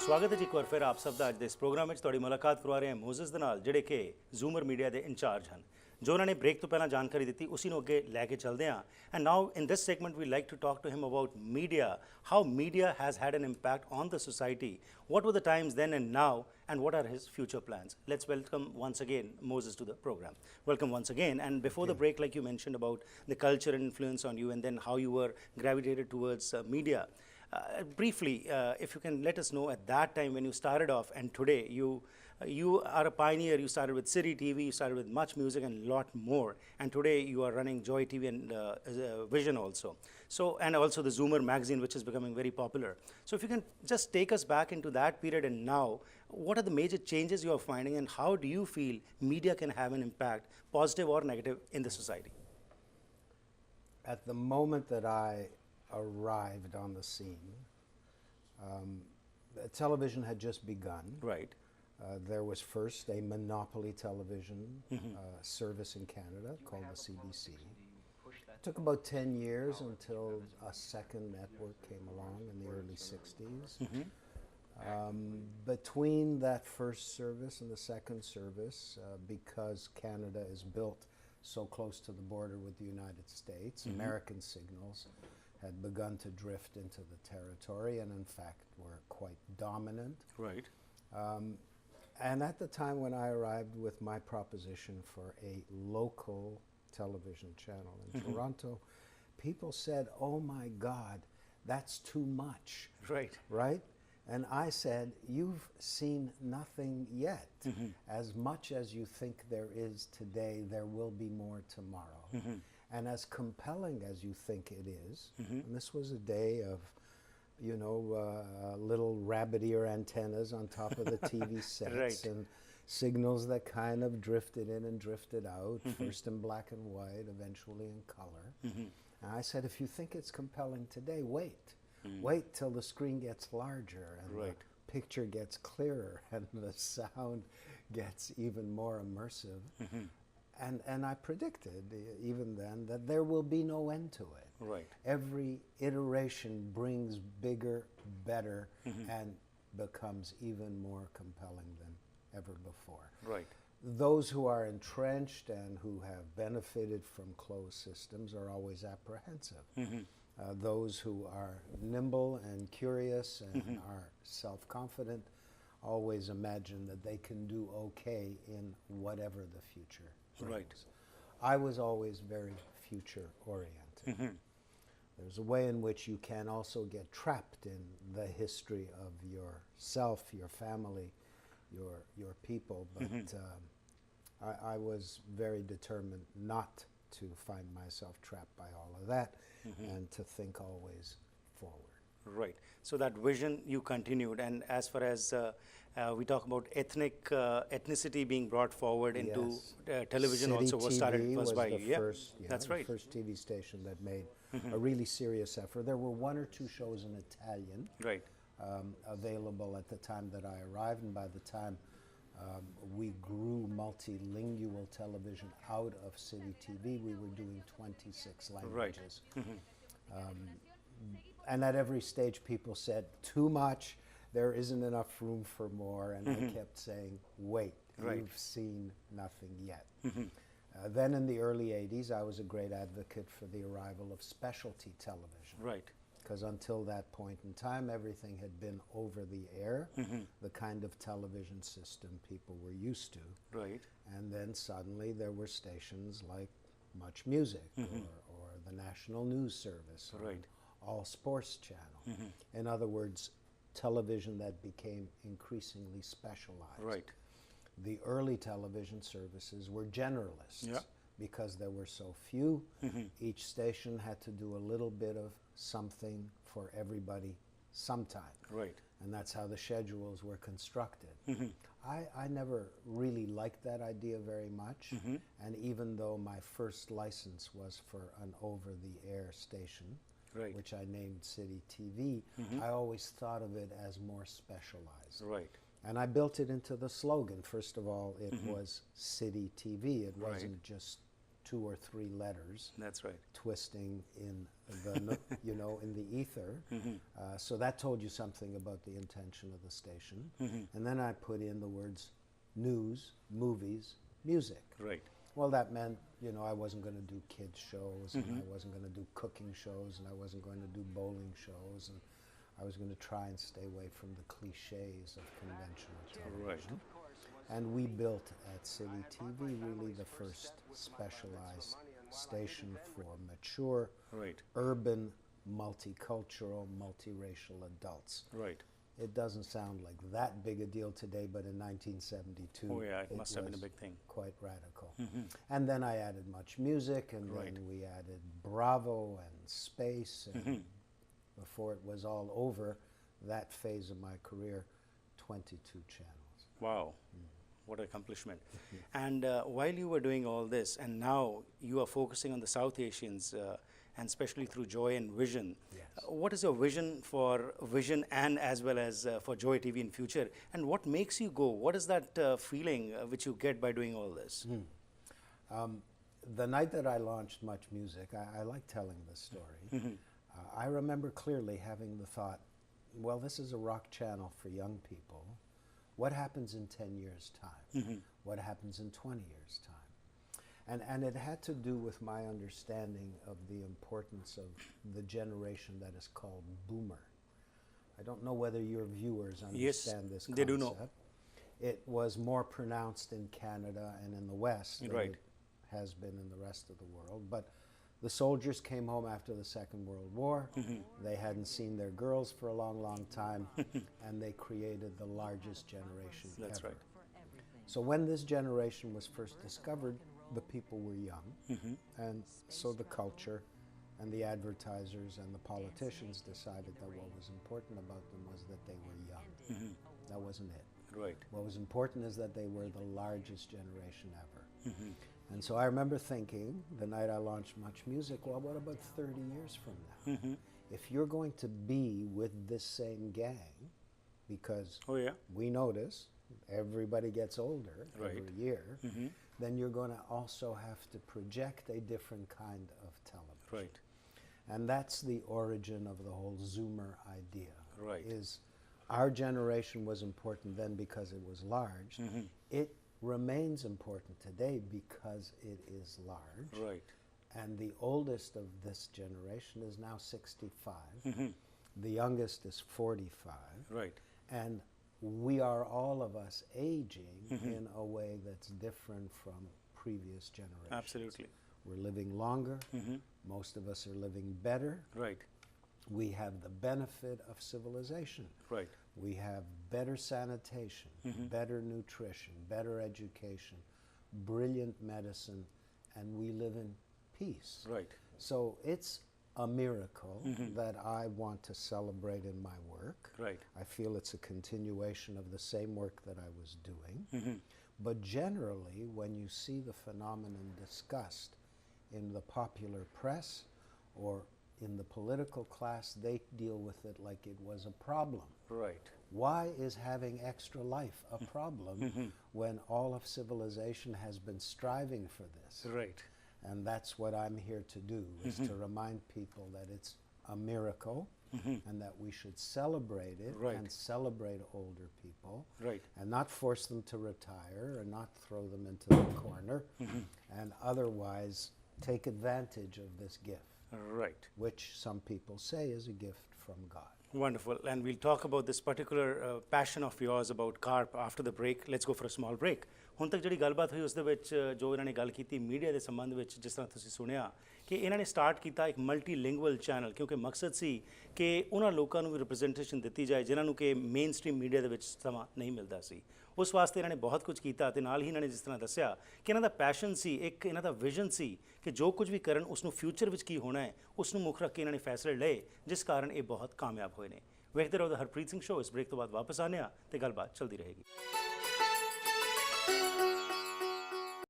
स्वागत है जी एक बार फिर आप सब ਦਾ ਅੱਜ ਦੇ ਇਸ ਪ੍ਰੋਗਰਾਮ ਵਿੱਚ ਤੁਹਾਡੀ ਮੁਲਾਕਾਤ ਕਰਵਾ ਰਹੇ ਹਾਂ ਮੋਜ਼ਸ ਦੇ ਨਾਲ ਜਿਹੜੇ ਕਿ ਜ਼ੂਮਰ ਮੀਡੀਆ ਦੇ ਇੰਚਾਰਜ ਹਨ ਜੋ ਉਹਨਾਂ ਨੇ ਬ੍ਰੇਕ ਤੋਂ ਪਹਿਲਾਂ ਜਾਣਕਾਰੀ ਦਿੱਤੀ ਉਸੇ ਨੂੰ ਅੱਗੇ ਲੈ ਕੇ ਚੱਲਦੇ ਹਾਂ and now in this segment we like to talk to him about media how media has had an impact on the society what were the times then and now and what are his future plans. Let's welcome once again Moses to the program. Welcome once again. And before the break, like you mentioned about the culture and influence on you and then how you were gravitated towards media. Briefly, if you can let us know at that time when you started off and today you are a pioneer. You started with City TV, you started with Much Music and a lot more, and today you are running Joy TV and Vision also. So, and also the Zoomer magazine, which is becoming very popular. So if you can just take us back into that period and now, what are the major changes you are finding and how do you feel media can have an impact, positive or negative, in the society? At the moment that I arrived on the scene, television had just begun. Right. There was first a monopoly television service in Canada called the CBC. It took about 10 years until a second network came along in the early 60s. Between that first service and the second service, because Canada is built so close to the border with the United States, American signals had begun to drift into the territory and in fact were quite dominant. Right. And at the time when I arrived with my proposition for a local television channel in Toronto, people said, "Oh my God, that's too much." Right. Right? And I said, "You've seen nothing yet. As much as you think there is today, there will be more tomorrow. And as compelling as you think it is," and this was a day of little rabbit ear antennas on top of the TV sets, Right. and signals that kind of drifted in and drifted out, first in black and white, eventually in color. And I said, if you think it's compelling today, wait. Wait till the screen gets larger and Right. the picture gets clearer and the sound gets even more immersive. And I predicted, even then, that there will be no end to it. Right. Every iteration brings bigger, better, and becomes even more compelling than ever before. Right. Those who are entrenched and who have benefited from closed systems are always apprehensive. Those who are nimble and curious and are self-confident always imagine that they can do okay in whatever the future brings. Right. I was always very future-oriented. There's a way in which you can also get trapped in the history of yourself, your family, your people, but I was very determined not to find myself trapped by all of that and to think always forward. Right. So that vision you continued, and as far as we talk about ethnicity being brought forward into television, City also was started TV first by the you. Yeah, first, that's right. the first TV station that made a really serious effort. There were one or two shows in Italian Right. available at the time that I arrived, and by the time we grew multilingual television out of City TV, we were doing 26 languages. And at every stage people said, too much, there isn't enough room for more, and I kept saying, wait, Right. you've seen nothing yet. Then in the early 80s, I was a great advocate for the arrival of specialty television. Right. Because until that point in time, everything had been over the air, the kind of television system people were used to. Right. And then suddenly there were stations like Much Music or the National News Service, or Right. All Sports Channel. In other words, television that became increasingly specialized. Right. The early television services were generalists. Yeah. Because there were so few, each station had to do a little bit of something for everybody sometime. Right. And that's how the schedules were constructed. I never really liked that idea very much. And even though my first license was for an over-the-air station, Right. which I named City TV, I always thought of it as more specialized. Right. And I built it into the slogan. First of all, it was City TV. It wasn't just 2 or 3 letters That's right. twisting in the in the ether. So that told you something about the intention of the station. And then I put in the words news, movies, music. Right. Well, that meant, I wasn't going to do kids shows, and I wasn't going to do cooking shows, and I wasn't going to do bowling shows, and I was going to try and stay away from the cliches of conventional television. And we built at City TV really the first specialized station for mature, Right. urban, multicultural, multiracial adults. Right. It doesn't sound like that big a deal today, but in 1972, Oh yeah, it must have been a was big thing. quite radical. And then I added much music, and Right. then we added Bravo and Space, and before it was all over, that phase of my career, 22 channels. Wow, what an accomplishment. And while you were doing all this, and now you are focusing on the South Asians, and especially through Joy and Vision, what is your vision for Vision and as well as for Joy TV in future? And what makes you go? What is that feeling which you get by doing all this? The night that I launched Much Music, I like telling this story. I remember clearly having the thought, well, this is a rock channel for young people. What happens in 10 years' time? What happens in 20 years' time? And it had to do with my understanding of the importance of the generation that is called Boomer. I don't know whether your viewers understand this concept. They do know. It was more pronounced in Canada and in the West than Right. it has been in the rest of the world. But the soldiers came home after the Second World War. They hadn't seen their girls for a long, long time, and they created the largest generation That's ever. right. So when this generation was first discovered, the people were young, and so the culture and the advertisers and the politicians decided that what was important about them was that they were young. That wasn't it. Right. What was important is that they were the largest generation ever. And so I remember thinking, the night I launched Much Music, well, what about 30 years from now? If you're going to be with this same gang, because Oh yeah. we notice everybody gets older Right. every year, then you're going to also have to project a different kind of television. Right. And that's the origin of the whole Zoomer idea. Right. Is our generation was important then because it was large. It remains important today because it is large. Right. And the oldest of this generation is now 65. The youngest is 45. Right. And we are all of us aging in a way that's different from previous generations. Absolutely. We're living longer. Most of us are living better. Right. We have the benefit of civilization. Right. We have better sanitation, better nutrition, better education, brilliant medicine, and we live in peace. Right. So it's a miracle that I want to celebrate in my work. Right. I feel it's a continuation of the same work that I was doing. But generally, when you see the phenomenon discussed in the popular press or in the political class, they deal with it like it was a problem. Right. Why is having extra life a problem when all of civilization has been striving for this? Right. And that's what I'm here to do, is to remind people that it's a miracle and that we should celebrate it Right. and celebrate older people Right. and not force them to retire and not throw them into the corner and otherwise take advantage of this gift, Right. which some people say is a gift from God. Wonderful. And we'll talk about this particular passion of yours about carp after the break. Let's go for a small break. ਹੁਣ ਤੱਕ ਜਿਹੜੀ ਗੱਲਬਾਤ ਹੋਈ ਉਸ ਦੇ ਵਿੱਚ ਜੋ ਇਹਨਾਂ ਨੇ ਗੱਲ ਕੀਤੀ ਮੀਡੀਆ ਦੇ ਸੰਬੰਧ ਵਿੱਚ, ਜਿਸ ਤਰ੍ਹਾਂ ਤੁਸੀਂ ਸੁਣਿਆ ਕਿ ਇਹਨਾਂ ਨੇ ਸਟਾਰਟ ਕੀਤਾ ਇੱਕ ਮਲਟੀਲਿੰਗੁਅਲ ਚੈਨਲ, ਕਿਉਂਕਿ ਮਕਸਦ ਸੀ ਕਿ ਉਹਨਾਂ ਲੋਕਾਂ ਨੂੰ ਵੀ ਰਿਪਰੈਜ਼ੈਂਟੇਸ਼ਨ ਦਿੱਤੀ ਜਾਏ ਜਿਨ੍ਹਾਂ ਨੂੰ ਕਿ ਮੇਨ ਸਟ੍ਰੀਮ ਮੀਡੀਆ ਦੇ ਵਿੱਚ ਸਮਾਂ ਨਹੀਂ ਮਿਲਦਾ ਸੀ। ਉਸ ਵਾਸਤੇ ਇਹਨਾਂ ਨੇ ਬਹੁਤ ਕੁਝ ਕੀਤਾ ਤੇ ਨਾਲ ਹੀ ਇਹਨਾਂ ਨੇ ਜਿਸ ਤਰ੍ਹਾਂ ਦੱਸਿਆ ਕਿ ਇਹਨਾਂ ਦਾ ਪੈਸ਼ਨ ਸੀ, ਇੱਕ ਇਹਨਾਂ ਦਾ ਵਿਜ਼ਨ ਸੀ ਕਿ ਜੋ ਕੁਝ ਵੀ ਕਰਨ ਉਸ ਨੂੰ ਫਿਊਚਰ ਵਿੱਚ ਕੀ ਹੋਣਾ ਹੈ ਉਸ ਨੂੰ ਮੁੱਖ ਰੱਖ ਕੇ ਇਹਨਾਂ ਨੇ ਫੈਸਲੇ ਲਏ, ਜਿਸ ਕਾਰਨ ਇਹ ਬਹੁਤ ਕਾਮਯਾਬ ਹੋਏ ਨੇ। ਵੇਖਦੇ ਰਹੋ ਦ ਹਰਪ੍ਰੀਤ ਸਿੰਘ ਸ਼ੋਅ। ਇਸ ਬ੍ਰੇਕ ਤੋਂ ਬਾਅਦ ਵਾਪਸ ਆਉਂਦੇ ਹਾਂ ਤੇ ਗੱਲਬਾਤ ਚੱਲਦੀ ਰਹੇਗੀ।